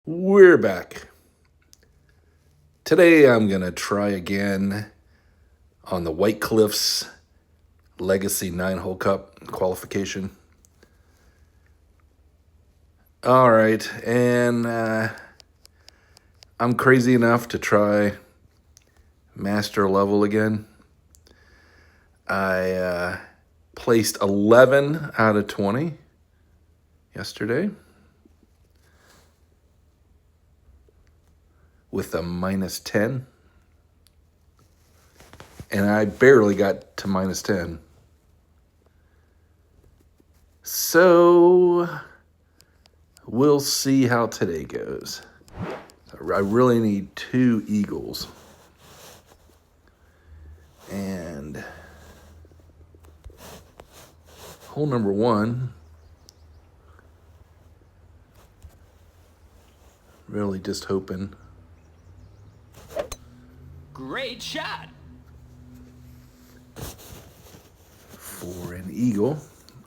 We're back. Today I'm going to try again on the White Cliffs Legacy 9-hole cup qualification. All right, and I'm crazy enough to try master level again. I placed 11 out of 20 yesterday with a -10. And I barely got to -10. So we'll see how today goes. I really need 2 eagles. And hole number 1, really just hoping. Great shot. For an eagle,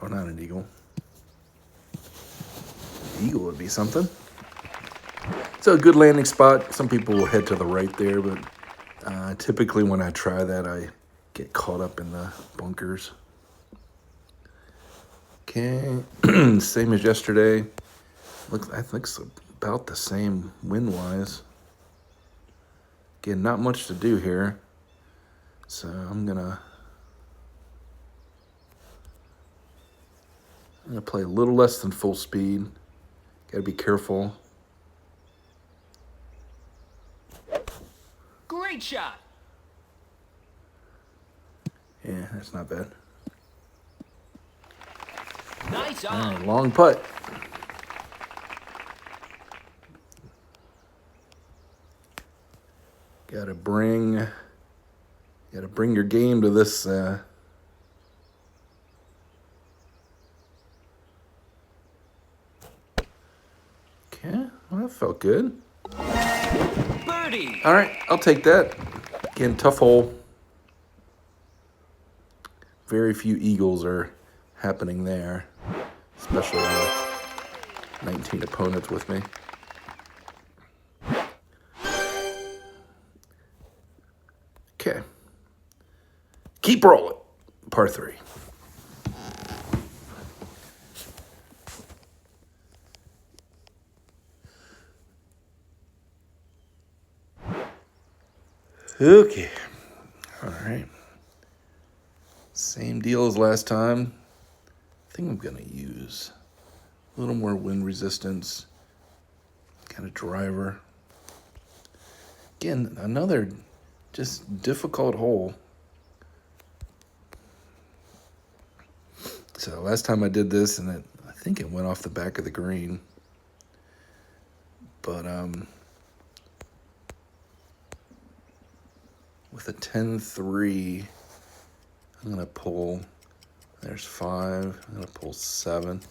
or not an eagle. Eagle would be something. It's a good landing spot. Some people will head to the right there, but typically when I try that, I get caught up in the bunkers. Okay, same as yesterday. I think it's about the same wind-wise. Again, not much to do here, so I'm gonna play a little less than full speed. Gotta be careful. Great shot. Yeah, that's not bad. Nice All on. right, long putt. Gotta bring your game to this. Okay, well, that felt good. Birdie. All right, I'll take that. Again, tough hole. Very few eagles are happening there, especially 19 opponents with me. Okay. Keep rolling. Par 3. Okay. All right. Same deal as last time. I think I'm going to use a little more wind resistance. Kind of driver. Again, another just difficult hole. So last time I did this, and I think it went off the back of the green. But with a 10-3, I'm going to pull. There's 5. I'm going to pull 7.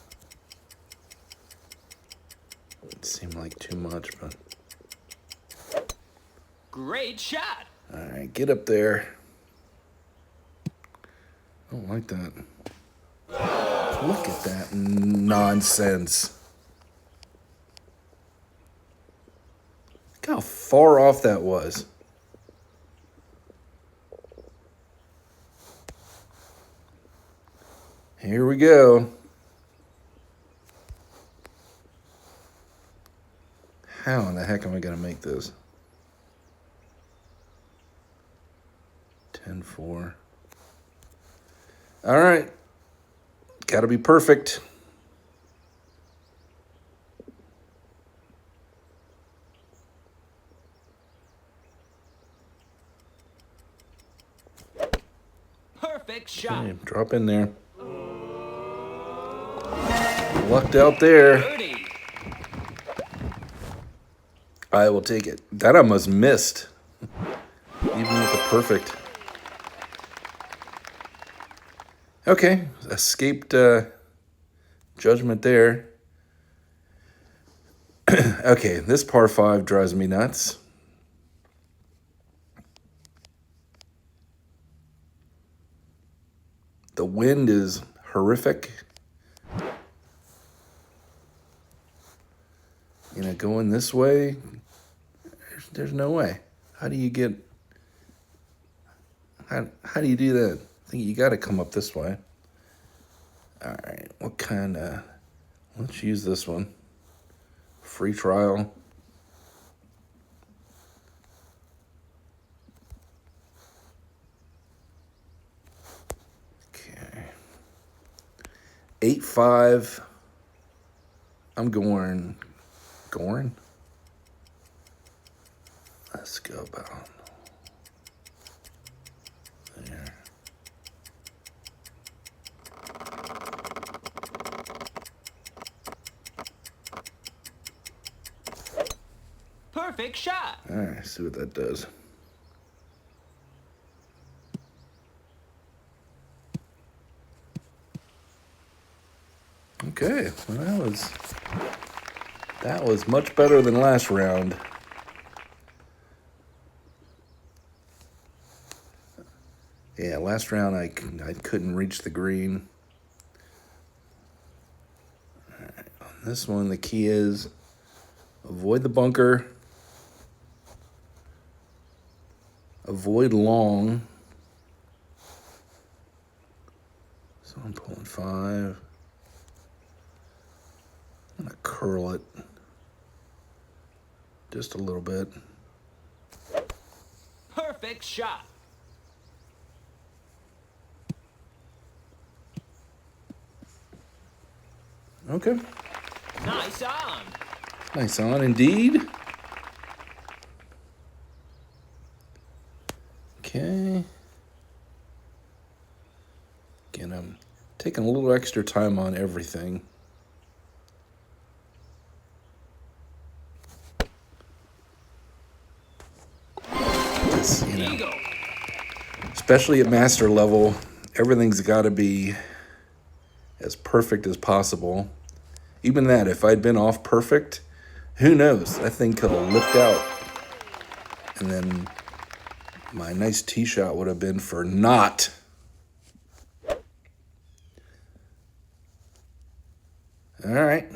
It seemed like too much, but. Great shot. All right, get up there. I don't like that. Look at that nonsense. Look how far off that was. Here we go. How in the heck am I going to make this? 10-4. All right. Got to be perfect. Perfect shot. Okay, drop in there. Lucked out there. Birdie. I will take it. That almost missed. Even with the perfect. Okay, escaped judgment there. Okay, this par 5 drives me nuts. The wind is horrific. going this way, there's no way. How do you get, how do you do that? I think you got to come up this way. All right, what kind of, let's use this one. Free trial. Okay. 8-5. I'm going. Let's go about there. Perfect shot. All right, see what that does. Okay, well, that was much better than last round. Yeah, last round I couldn't reach the green. All right, on this one, the key is avoid the bunker, avoid long. So I'm pulling 5. I'm gonna curl it just a little bit. Perfect shot. Okay. Nice on. Nice on indeed. Okay. Again, I'm taking a little extra time on everything. This, Eagle. especially at master level, everything's got to be as perfect as possible. Even that, if I'd been off perfect, who knows? That thing could have lipped out. And then my nice tee shot would have been for naught. All right.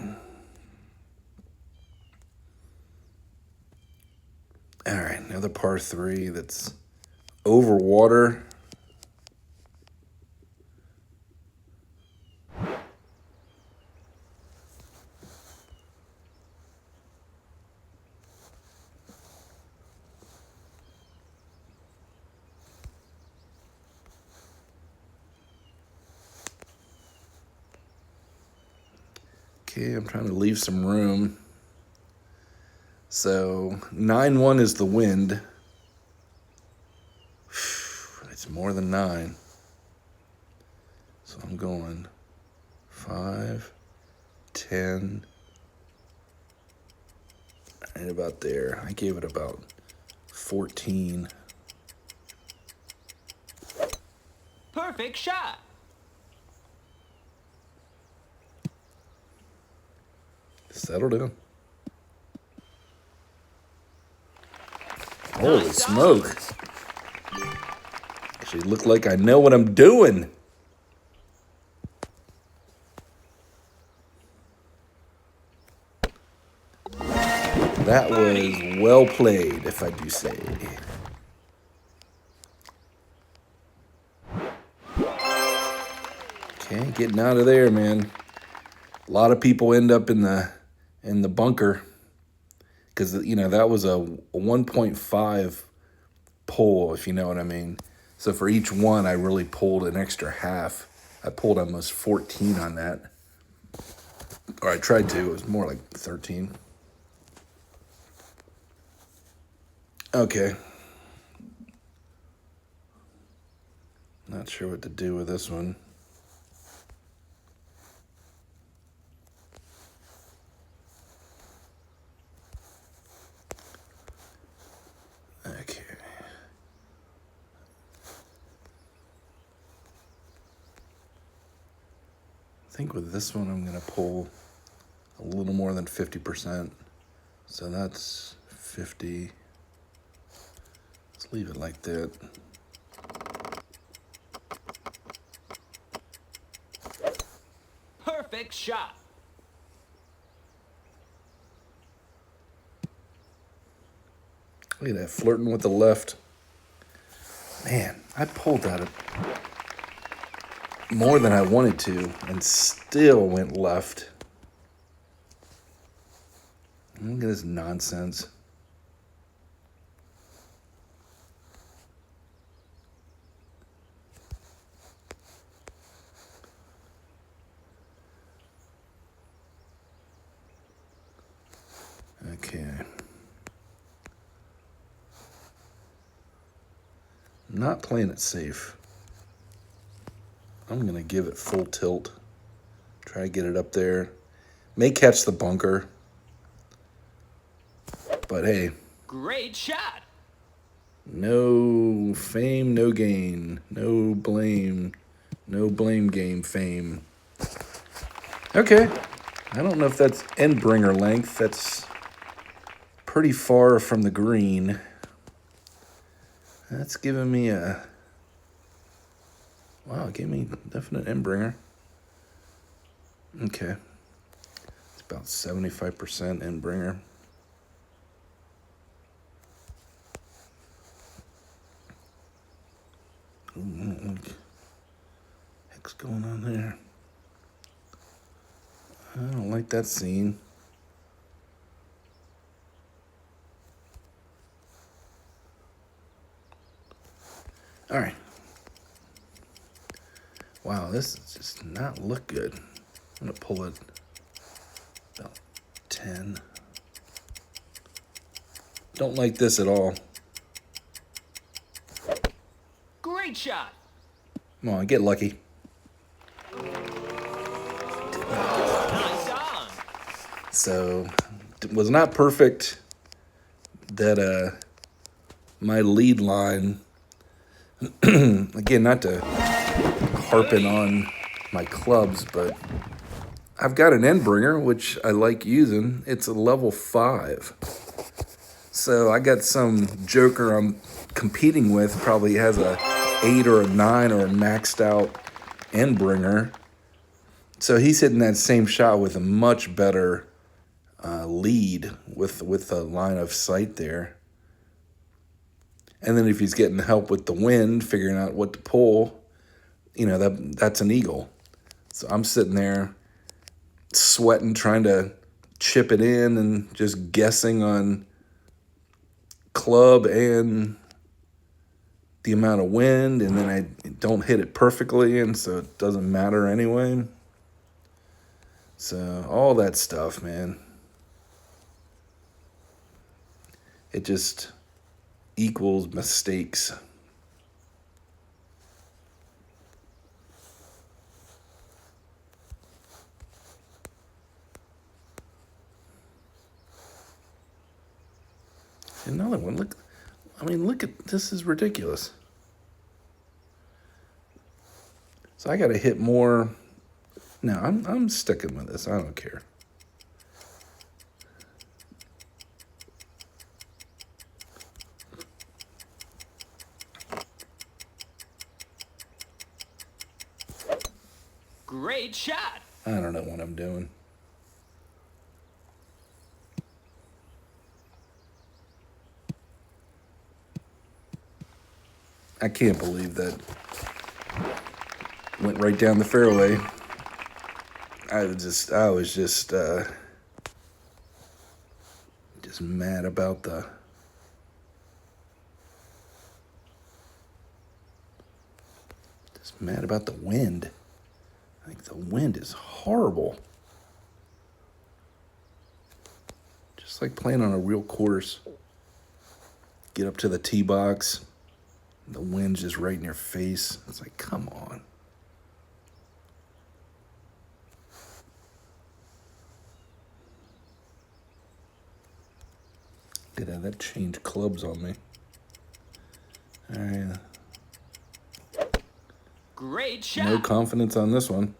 All right, another par 3 that's over water. Okay, I'm trying to leave some room. So 9-1 is the wind. It's more than 9. So I'm going 5, 10, right about there. I gave it about 14. Perfect shot. Settle down. Holy Nice smoke. Actually look like I know what I'm doing. That was well played, if I do say. Okay, getting out of there, man. A lot of people end up in the bunker because that was a 1.5 pull, if you know what I mean. So for each one, I really pulled an extra half. I pulled almost 14 on that, or I tried to. It was more like 13. Okay. Not sure what to do with this one. Okay. I think with this one, I'm going to pull a little more than 50%. So that's 50. Let's leave it like that. Perfect shot. Look at that, flirting with the left. Man, I pulled out it more than I wanted to and still went left. Look at this nonsense. Okay. Not playing it safe. I'm going to give it full tilt. Try to get it up there. May catch the bunker. But hey. Great shot. No fame, no gain. No blame. No blame game fame. Okay. I don't know if that's Endbringer length. That's pretty far from the green. That's giving me a... Wow, it gave me definite Endbringer. Okay. It's about 75% Endbringer. What the heck's going on there? I don't like that scene. All right. Wow, this does not look good. I'm going to pull it about 10. Don't like this at all. Great shot. Come on, get lucky. Nice on. So, it was not perfect that my lead line, again, not to harping on my clubs, but I've got an Endbringer, which I like using. It's a level 5. So I got some joker I'm competing with, probably has a 8 or a 9 or a maxed out Endbringer. So he's hitting that same shot with a much better lead with the line of sight there. And then if he's getting help with the wind, figuring out what to pull, you know, that's an eagle. So I'm sitting there sweating, trying to chip it in and just guessing on club and the amount of wind, and then I don't hit it perfectly, and so it doesn't matter anyway. So all that stuff, man, it just equals mistakes. Another one. Look, I mean, look at this. Is ridiculous. So I got to hit more. No, I'm sticking with this. I don't care. Great shot. I don't know what I'm doing. I can't believe that went right down the fairway. I was just mad about the wind. I think the wind is horrible. Just like playing on a real course. Get up to the tee box. The wind's just right in your face. It's like, come on. Did that change clubs on me? All right. Great shot. No confidence on this one.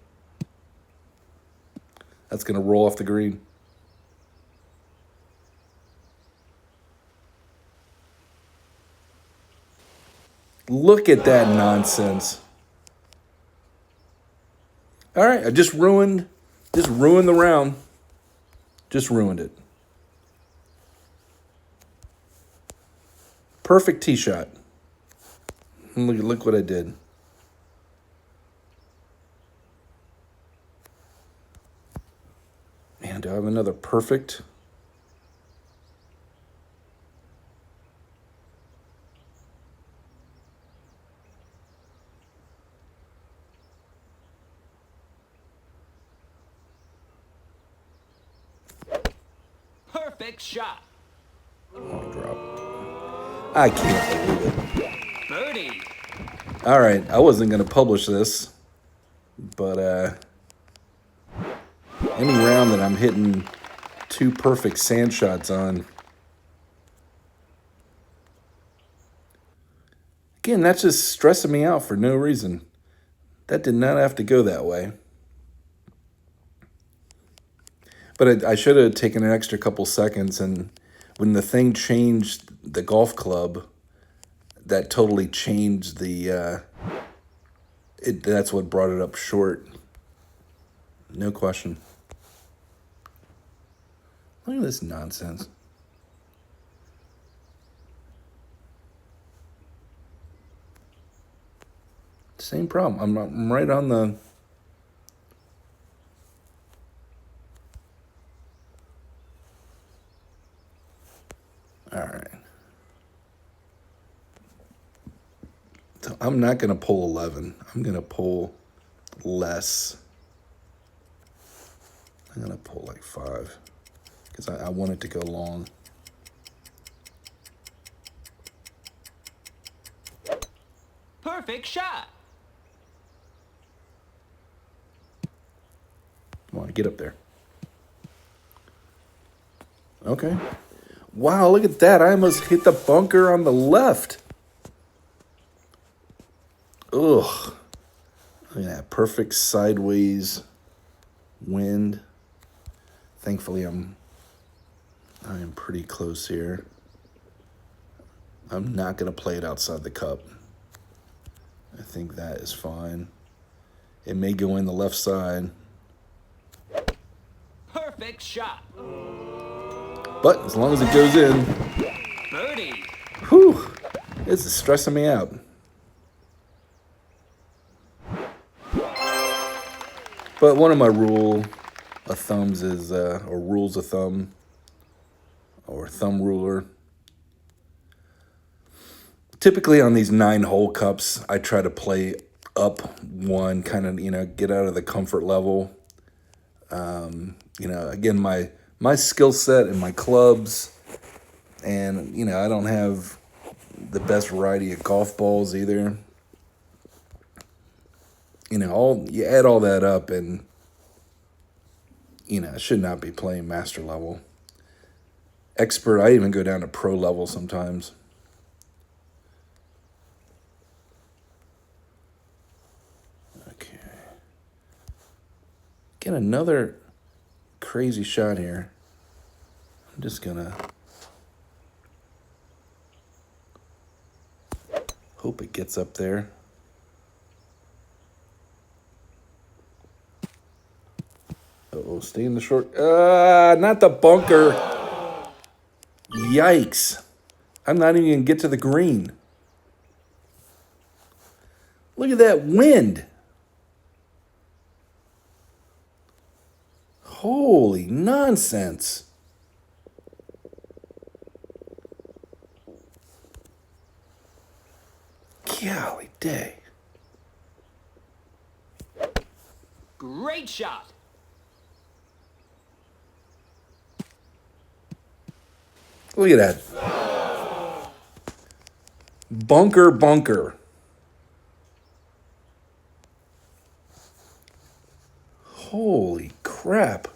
That's going to roll off the green. Look at that nonsense. All right, I just ruined the round. Just ruined it. Perfect tee shot. Look what I did. Man, do I have another perfect? Perfect shot. Oh, drop. I can't believe it. Birdie. All right, I wasn't going to publish this, but any round that I'm hitting 2 perfect sand shots on, again, that's just stressing me out for no reason. That did not have to go that way. But I should have taken an extra couple seconds, and when the thing changed the golf club, that totally changed the, that's what brought it up short. No question. Look at this nonsense. Same problem. I'm right on the... All right. So I'm not going to pull 11. I'm going to pull less. I'm going to pull like 5 because I want it to go long. Perfect shot. Come on, get up there. Okay. Wow, look at that. I almost hit the bunker on the left. Ugh. Look at that. Perfect sideways wind. Thankfully, I am pretty close here. I'm not going to play it outside the cup. I think that is fine. It may go in the left side. Perfect shot. But as long as it goes in, Birdie. whew, this is stressing me out. But one of my rules of thumb, or thumb ruler. Typically on these 9-hole cups, I try to play up one, kind of, get out of the comfort level. Again, my skill set and my clubs, and, I don't have the best variety of golf balls either. You add all that up and, I should not be playing master level. Expert, I even go down to pro level sometimes. Okay. Get another crazy shot here. I'm just gonna hope it gets up there. Uh-oh, stay in the short. Not the bunker. Yikes. I'm not even gonna get to the green. Look at that wind. Holy nonsense. Golly day. Great shot. Look at that. Bunker. Holy crap.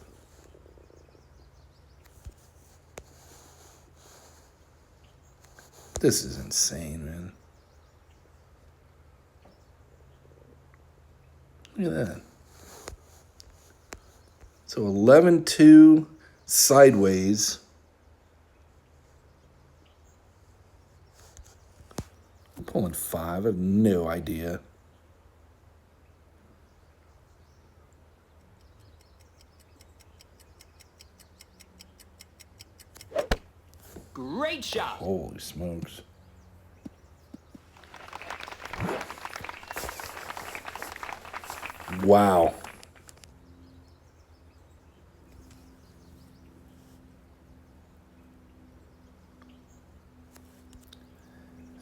This is insane, man. Look at that. So 11-2 sideways. I'm pulling 5. I have no idea. Great shot. Holy smokes. Wow.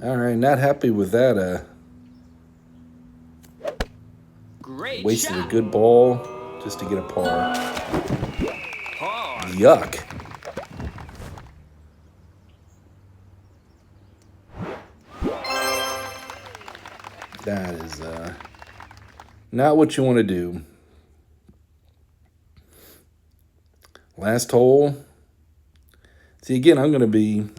All right, not happy with that. Great Wasted shot. a good ball just to get a par. Par. Yuck. That is not what you want to do. Last hole. See, again, I'm going to be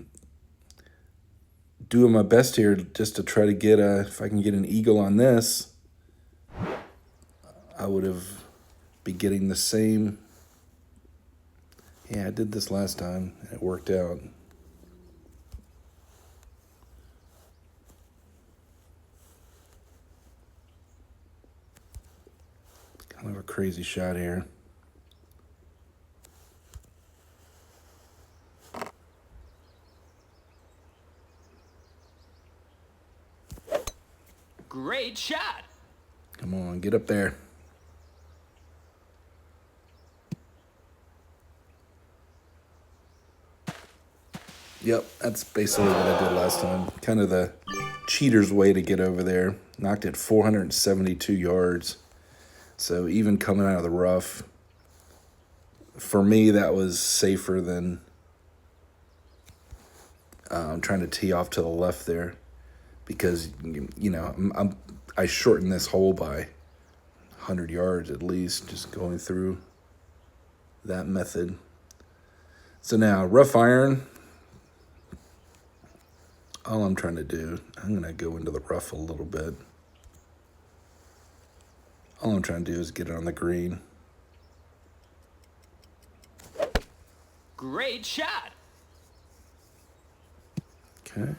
doing my best here just to try to get if I can get an eagle on this, I would have be getting the same. Yeah, I did this last time and it worked out. Kind of a crazy shot here. Great shot. Come on, get up there. Yep, that's basically what I did last time. Kind of the cheater's way to get over there. Knocked it 472 yards. So even coming out of the rough, for me, that was safer than trying to tee off to the left there. Because, you know, I shortened this hole by 100 yards at least, just going through that method. So now, rough iron. All I'm trying to do, I'm going to go into the rough a little bit. All I'm trying to do is get it on the green. Great shot. Okay.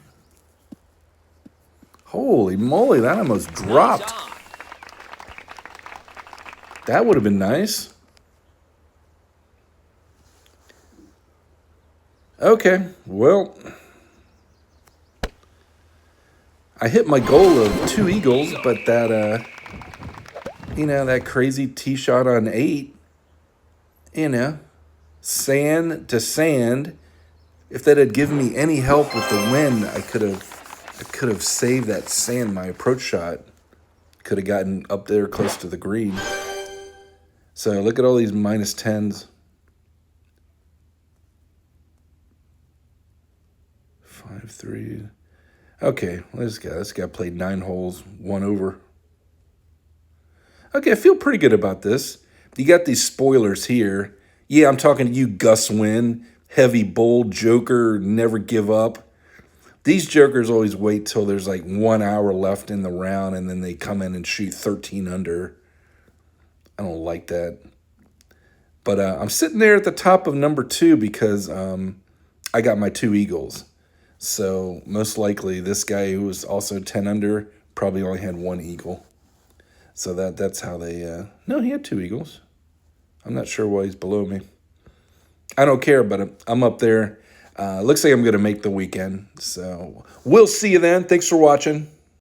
Holy moly, that almost dropped. Nice on. That would have been nice. Okay, well, I hit my goal of 2 eagles, but that, you know, that crazy tee shot on 8, you know, sand to sand. If that had given me any help with the wind, I could have saved that sand. My approach shot could have gotten up there close to the green. So look at all these minus 10s. 5-3. Okay, well, this guy played 9 holes, 1 over. Okay, I feel pretty good about this. You got these spoilers here. Yeah, I'm talking to you, Gus Wynn, heavy bold joker, never give up. These jokers always wait till there's like 1 hour left in the round and then they come in and shoot 13 under. I don't like that. But I'm sitting there at the top of number 2 because I got my 2 eagles. So most likely this guy who was also 10 under probably only had 1 eagle. So that's how they... No, he had 2 eagles. I'm not sure why he's below me. I don't care, but I'm up there. Looks like I'm going to make the weekend. So we'll see you then. Thanks for watching.